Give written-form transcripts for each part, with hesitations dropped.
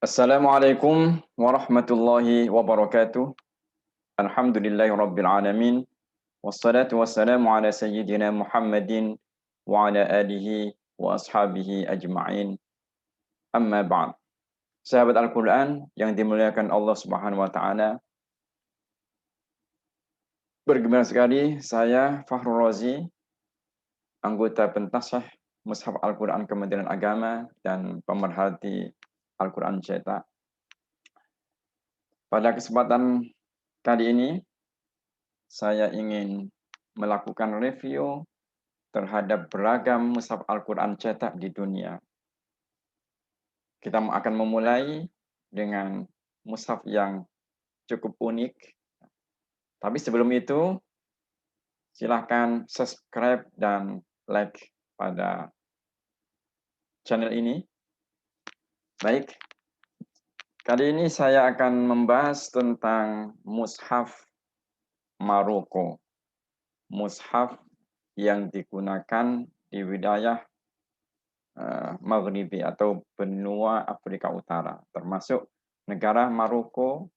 Assalamualaikum warahmatullahi wabarakatuh. Alhamdulillahirabbil alamin. Wassalatu wassalamu ala sayyidina Muhammadin wa ala alihi wa ashabihi ajma'in. Amma ba'd. Sahabat Al-Qur'an yang dimuliakan Allah Subhanahu wa taala. Bergembira sekali saya Fakhrul Razi, anggota Pentasyah Mushaf Al-Qur'an Kementerian Agama dan pemerhati Al-Qur'an cetak. Pada kesempatan kali ini saya ingin melakukan review terhadap beragam mushaf Al-Quran cetak di dunia. Kita akan memulai dengan mushaf yang cukup unik. Tapi sebelum itu, silahkan subscribe dan like pada channel ini. Baik, kali ini saya akan membahas tentang mushaf Maroko. Mushaf yang digunakan di wilayah Maghribi atau benua Afrika Utara, termasuk negara Maroko,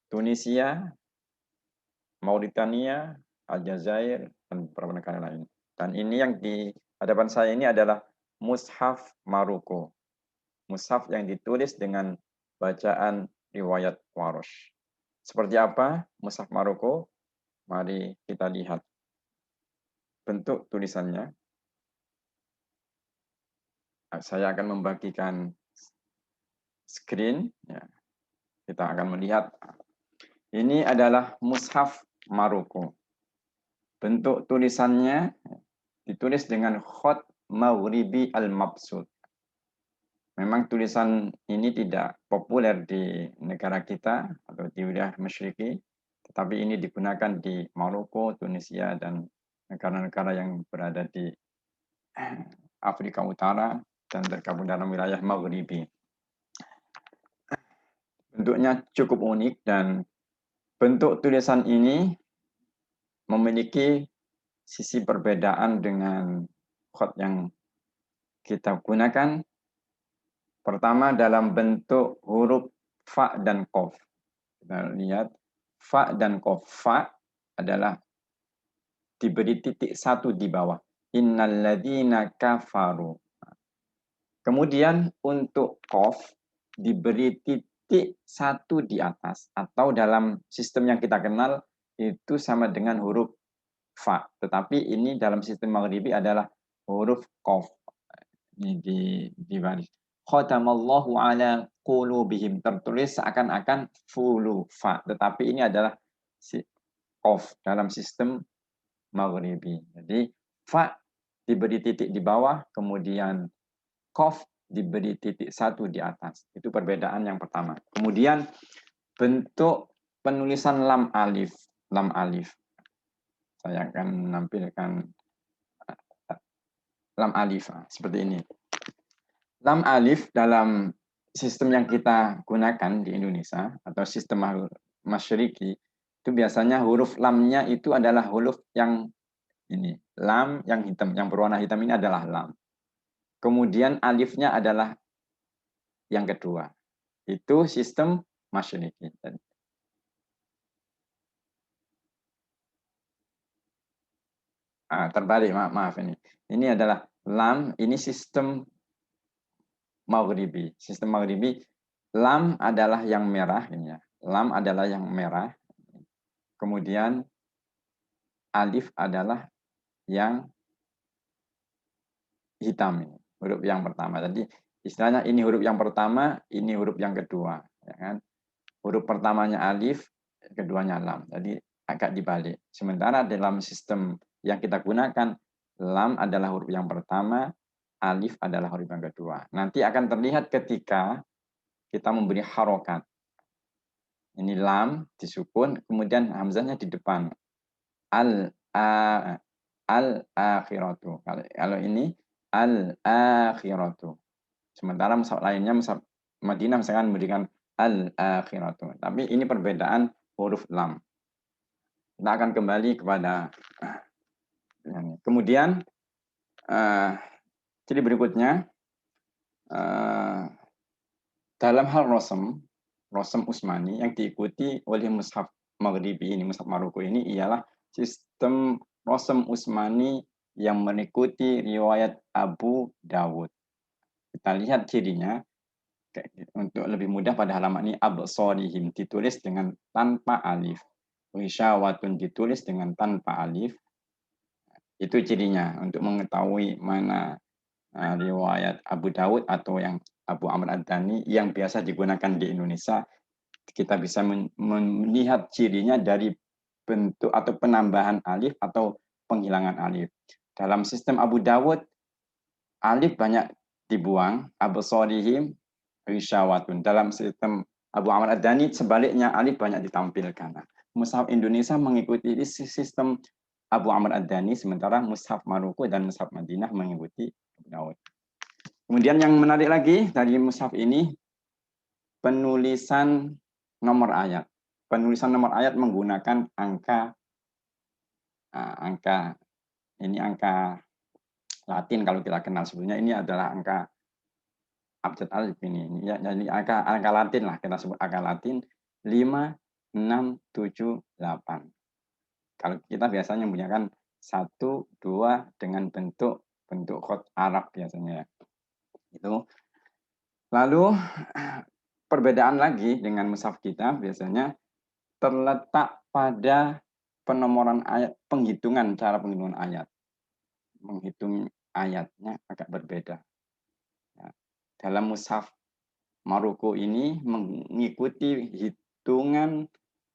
Tunisia, Mauritania, Aljazair, dan beberapa negara lain. Dan ini yang di hadapan saya ini adalah Mushaf Maroko. Mushaf yang ditulis dengan bacaan riwayat Warosh. Seperti apa Mushaf Maroko? Mari kita lihat bentuk tulisannya. Saya akan membagikan screen. Ya. Kita akan melihat. Ini adalah Mushaf Maroko. Bentuk tulisannya ditulis dengan khot Maghribi al-Mabsut. Memang tulisan ini tidak populer di negara kita atau di wilayah Masyriki, tetapi ini digunakan di Maroko, Tunisia, dan negara-negara yang berada di Afrika Utara dan tergabung dalam wilayah Maghribi. Bentuknya cukup unik dan bentuk tulisan ini memiliki sisi perbedaan dengan khot yang kita gunakan. Pertama dalam bentuk huruf fa dan qaf. Kita lihat fa dan qaf. Fa adalah diberi titik satu di bawah. Innalladzina kafaru. Kemudian untuk qaf diberi titik satu di atas, atau dalam sistem yang kita kenal itu sama dengan huruf fa. Tetapi ini dalam sistem Maghribi adalah huruf qaf. Ini di baris. Khatamallahu ala qulubihim, tertulis seakan-akan fulu fa, tetapi ini adalah si qaf dalam sistem Maghribi. Jadi fa diberi titik di bawah, kemudian qaf diberi titik satu di atas. Itu perbedaan yang pertama. Kemudian bentuk penulisan lam alif. Lam alif. Saya akan menampilkan lam alif seperti ini. Lam alif dalam sistem yang kita gunakan di Indonesia atau sistem Masyriki itu biasanya huruf lamnya itu adalah huruf yang ini, lam yang hitam, yang berwarna hitam ini adalah lam. Kemudian alifnya adalah yang kedua. Itu sistem Masyriki. Terbalik, maaf ini. Ini adalah lam, ini sistem Maghribi. Sistem Maghribi, lam adalah yang merah ini ya. Lam adalah yang merah. Kemudian alif adalah yang hitam ini, huruf yang pertama. Jadi istilahnya ini huruf yang pertama, ini huruf yang kedua, ya kan? Huruf pertamanya alif, keduanya lam. Jadi agak dibalik. Sementara dalam sistem yang kita gunakan, lam adalah huruf yang pertama, alif adalah huruf yang kedua. Nanti akan terlihat ketika kita memberi harokat. Ini lam disukun, kemudian hamzahnya di depan. Al-akhiratu. Kalau ini al-akhiratu. Sementara mushaf lainnya, mushaf Madinah misalkan memberikan al-akhiratu. Tapi ini perbedaan huruf lam. Kita akan kembali kepada kemudian jadi berikutnya dalam hal Rosem Utsmani yang diikuti oleh mushaf Maghribi ini, mushaf Maroko ini ialah sistem Rosem Utsmani yang mengikuti riwayat Abu Dawud. Kita lihat cirinya untuk lebih mudah pada halaman ini, absorihim ditulis dengan tanpa alif, wisyawatun ditulis dengan tanpa alif. Itu cirinya untuk mengetahui mana riwayat Abu Dawud atau yang Abu Amr Ad-Dani yang biasa digunakan di Indonesia. Kita bisa melihat cirinya dari bentuk atau penambahan alif atau penghilangan alif. Dalam sistem Abu Dawud, alif banyak dibuang, absorihim wisyawatun. Dalam sistem Abu Amr Ad-Dani sebaliknya, alif banyak ditampilkan. Mushaf Indonesia mengikuti sistem Abu Amr Ad-Dani, sementara mushaf Maroko dan mushaf Madinah mengikuti Abu Dawud. Kemudian yang menarik lagi dari mushaf ini, penulisan nomor ayat. Penulisan nomor ayat menggunakan angka ini angka Latin kalau kita kenal sebelumnya. Ini adalah angka abjad alif ini. Ya, jadi angka Latin lah, kita sebut angka Latin 5, 6, 7, 8. Kalau kita biasanya menggunakan 1, 2 dengan bentuk kod Arab biasanya ya. Itu. Lalu perbedaan lagi dengan mushaf kita biasanya terletak pada penomoran ayat, cara penghitungan ayat. Menghitung ayatnya agak berbeda. Ya. Dalam mushaf Maroko ini mengikuti hitungan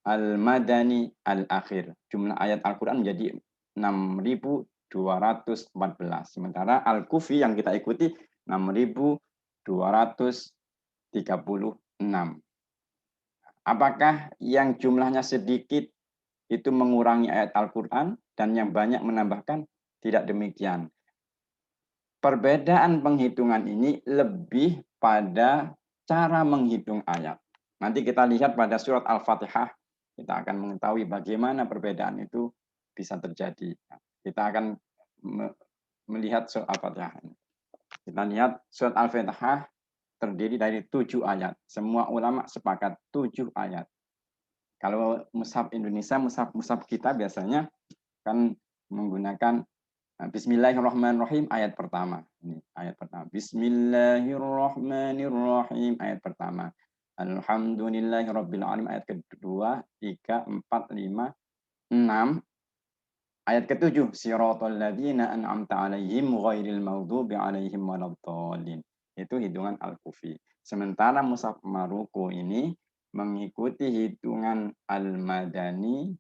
al-madani al-akhir. Jumlah ayat Al-Quran menjadi 6.214. Sementara Al-Kufi yang kita ikuti 6.236. Apakah yang jumlahnya sedikit itu mengurangi ayat Al-Quran dan yang banyak menambahkan? Tidak demikian. Perbedaan penghitungan ini lebih pada cara menghitung ayat. Nanti kita lihat pada surat Al-Fatihah, kita akan mengetahui bagaimana perbedaan itu bisa terjadi. Kita akan melihat surat Al-Fatihah. Kita lihat surat Al-Fatihah terdiri dari 7 ayat. Semua ulama sepakat 7 ayat. Kalau mushaf Indonesia, mushaf kita biasanya kan menggunakan Bismillahirrahmanirrahim ayat pertama. Ini ayat pertama. Bismillahirrahmanirrahim ayat pertama. Alhamdulillahirabbil alamin ayat kedua, 3, 4, 5, 6. Ayat ketujuh, siratal ladzina an'amta 'alaihim ghairil maghdubi 'alaihim waladdallin. Itu hitungan Al-Kufi. Sementara mushaf Maroko ini mengikuti hitungan Al-Madani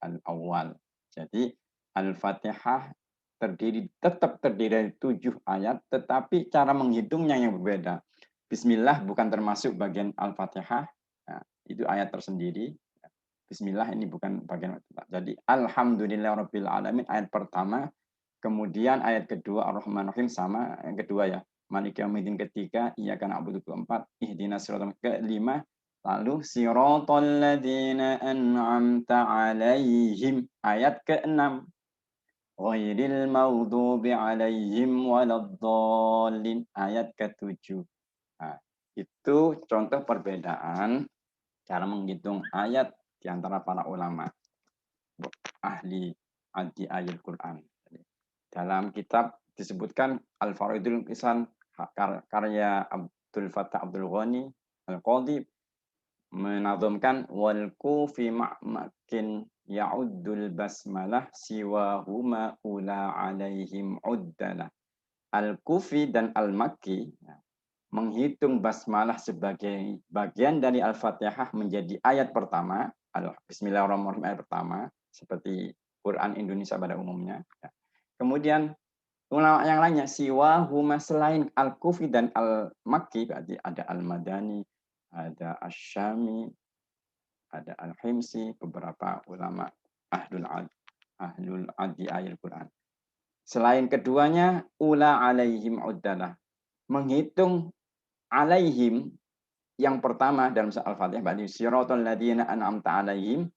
Al-Awwal. Jadi Al-Fatihah tetap terdiri dari 7 ayat, tetapi cara menghitungnya yang berbeda. Bismillah bukan termasuk bagian Al-Fatihah, nah, itu ayat tersendiri. Bismillah ini bukan bagian. Jadi Alhamdulillahirabbil alamin ayat pertama, kemudian ayat kedua Ar-Rahmanir-Rahim sama yang kedua ya. Maliki yaumiddin ketiga, iyyaka na'budu keempat, ihdinas siratal kelima, lalu siratal ladzina an'amta 'alaihim ayat ke-6. Ghairil maghdubi 'alaihim waladdallin ayat ke-7. Nah, itu contoh perbedaan cara menghitung ayat di antara para ulama ahli ayat Quran. Dalam kitab disebutkan Al-Faridul Qisan karya Abdul Fattah Abdul Ghani Al-Qadhi menazamkan wal kufi ma'makin ya'uddul basmalah siwahuma ula alaihim uddalah. Al-Kufi dan Al-Makki menghitung basmalah sebagai bagian dari Al-Fatihah menjadi ayat pertama, Bismillahirrahmanirrahim ayat pertama, seperti Quran Indonesia pada umumnya. Kemudian ulama yang lainnya, siwa huma selain Al-Kufi dan Al-Makki, berarti ada Al-Madani, ada Asy-Syami, ada Al-Himsi, beberapa ulama ahlul adi ayat Quran. Selain keduanya, ula alaihim uddalah. Menghitung alaihim yang pertama dalam surah Al-Fatihah, berarti siratal ladzina an'amta alaihim.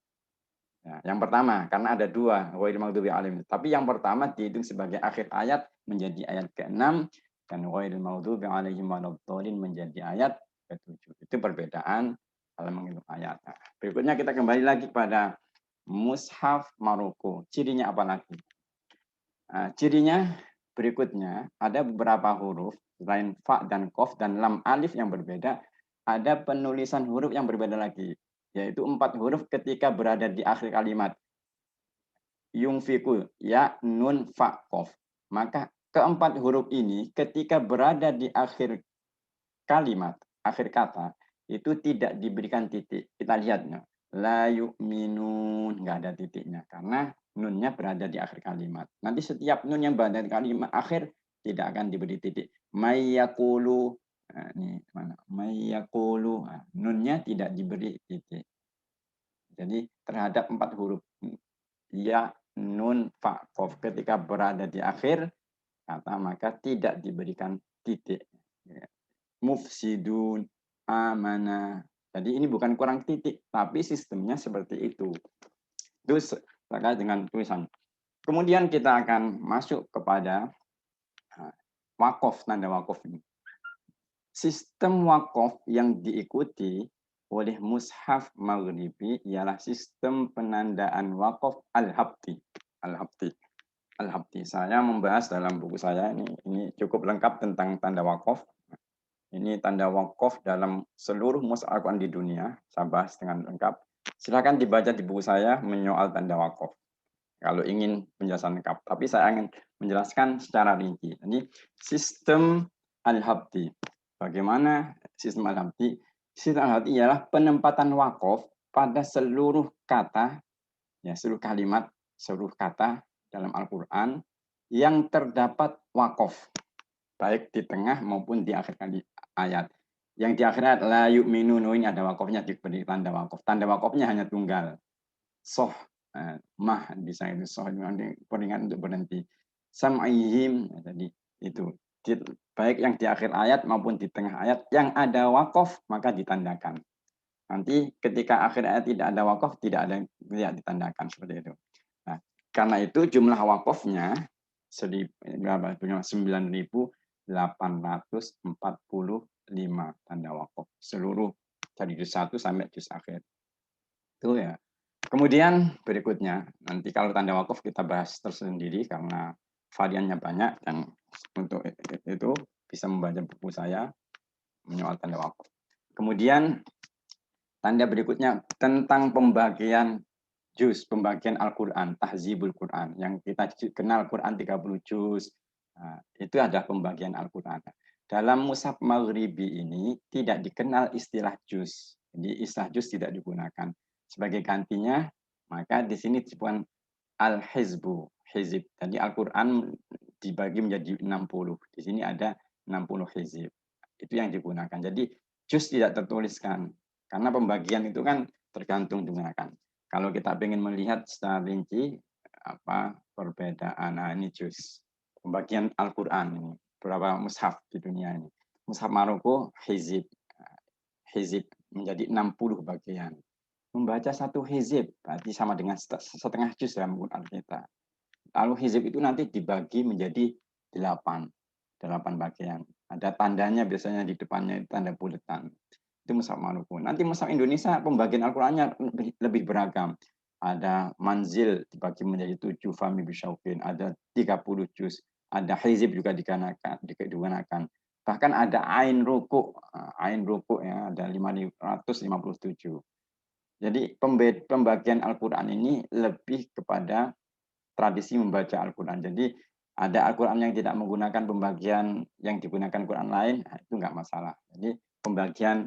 Ya, yang pertama, karena ada dua, ghairil maghdubi alaihim. Tapi yang pertama dihitung sebagai akhir ayat menjadi ayat ke-6 dan ghairil maghdubi alaihim waladdallin menjadi ayat ke-7. Itu perbedaan dalam menghitung ayat. Nah, berikutnya kita kembali lagi pada mushaf Maroko. Cirinya apa lagi? Nah, cirinya berikutnya ada beberapa huruf selain fa dan kof dan lam alif yang berbeda, ada penulisan huruf yang berbeda lagi, yaitu 4 huruf ketika berada di akhir kalimat. Yungfiku, ya, nun, fa, kof. Maka keempat huruf ini ketika berada di akhir kalimat, akhir kata, itu tidak diberikan titik. Kita lihatnya. La yu'minun, nggak ada titiknya. Karena nunnya berada di akhir kalimat. Nanti setiap nun yang berada di kalimat akhir tidak akan diberi titik. Mayyakulu, nah, ini mana? Mayyakulu, nah, nunnya tidak diberi titik. Jadi terhadap 4 huruf ya, nun, fa, kof ketika berada di akhir kata maka tidak diberikan titik. Mufsidun, amana. Jadi ini bukan kurang titik, tapi sistemnya seperti itu. Itu terkait dengan tulisan. Kemudian kita akan masuk kepada wakof, tanda wakof ini. Sistem wakof yang diikuti oleh mushaf maghribi ialah sistem penandaan wakof al-habti. Al-habti. Al-habti. Saya membahas dalam buku saya ini cukup lengkap tentang tanda wakof. Ini tanda wakaf dalam seluruh mushaf Al-Quran di dunia. Saya bahas dengan lengkap. Silakan dibaca di buku saya menyoal tanda wakaf. Kalau ingin penjelasan lengkap. Tapi saya ingin menjelaskan secara rinci. Ini sistem Al-Habti. Bagaimana sistem Al-Habti? Sistem Al-Habti ialah penempatan wakaf pada seluruh kata, ya, seluruh kalimat, seluruh kata dalam Al-Quran yang terdapat wakaf, baik di tengah maupun di akhir ayat. Yang di akhir ayat la yu'minun, ini ada wakafnya, diberi tanda wakaf. Tanda wakafnya hanya tunggal. Soh, mah bisa itu soh peringat untuk berhenti. Sam'ihim, jadi itu baik yang di akhir ayat maupun di tengah ayat yang ada wakaf maka ditandakan. Nanti ketika akhir ayat tidak ada wakaf tidak ditandakan seperti itu. Nah, karena itu jumlah wakafnya 9.845 tanda wakaf seluruh dari juz 1 sampai juz akhir. Itu ya. Kemudian berikutnya, nanti kalau tanda wakaf kita bahas tersendiri karena variannya banyak dan untuk itu bisa membaca buku saya menyoal tanda wakaf. Kemudian tanda berikutnya tentang pembagian juz, pembagian Al-Quran, tahzibul Quran. Yang kita kenal Quran 30 juz, nah, itu adalah pembagian Al-Quran. Dalam mushaf maghribi ini tidak dikenal istilah juz. Jadi istilah juz tidak digunakan. Sebagai gantinya, maka di sini disebutkan al-hizbu, hizib. Jadi Al-Quran dibagi menjadi 60. Di sini ada 60 hizib. Itu yang digunakan. Jadi juz tidak tertuliskan. Karena pembagian itu kan tergantung digunakan. Kalau kita ingin melihat secara rinci apa perbedaan, nah ini juz pembagian Al-Quran ini berapa mushaf di dunia ini. Mushaf Maroko hizib, hizib menjadi 60 bagian. Membaca satu hizib berarti sama dengan setengah juz dalam Quran kita. Lalu hizib itu nanti dibagi menjadi 8 bagian. Ada tandanya biasanya di depannya tanda buletan. Itu mushaf Maroko. Nanti mushaf Indonesia pembagian Al-Qur'annya lebih beragam. Ada manzil dibagi menjadi 7 fami bisyauqin, ada 30 juz, ada hizib juga digunakan. Bahkan ada ain ruku ya ada 557. Jadi pembagian Al-Qur'an ini lebih kepada tradisi membaca Al-Qur'an. Jadi ada Al-Qur'an yang tidak menggunakan pembagian yang digunakan Quran lain, itu enggak masalah. Jadi pembagian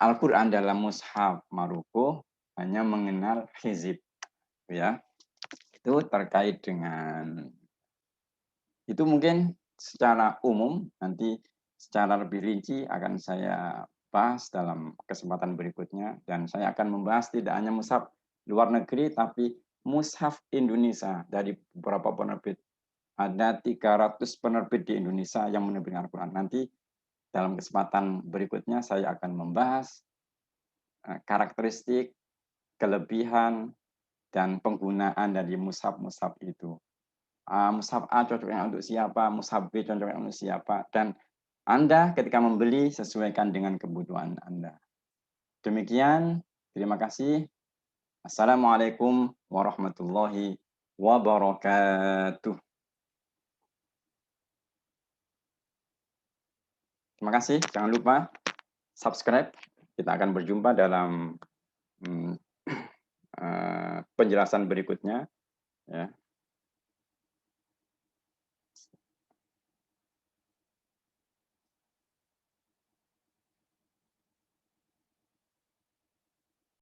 Al-Quran dalam mushaf Maroko hanya mengenal hizib, ya. Itu terkait dengan itu mungkin secara umum. Nanti secara lebih rinci akan saya bahas dalam kesempatan berikutnya, dan saya akan membahas tidak hanya mushaf luar negeri tapi mushaf Indonesia dari beberapa penerbit. Ada 300 penerbit di Indonesia yang menerbitkan Al-Quran. Nanti dalam kesempatan berikutnya saya akan membahas karakteristik, kelebihan, dan penggunaan dari mushaf-mushaf itu. Mushaf A cocoknya untuk siapa, mushaf B cocoknya untuk siapa, dan Anda ketika membeli sesuaikan dengan kebutuhan Anda. Demikian, terima kasih. Assalamualaikum warahmatullahi wabarakatuh. Terima kasih. Jangan lupa subscribe. Kita akan berjumpa dalam penjelasan berikutnya. Ya.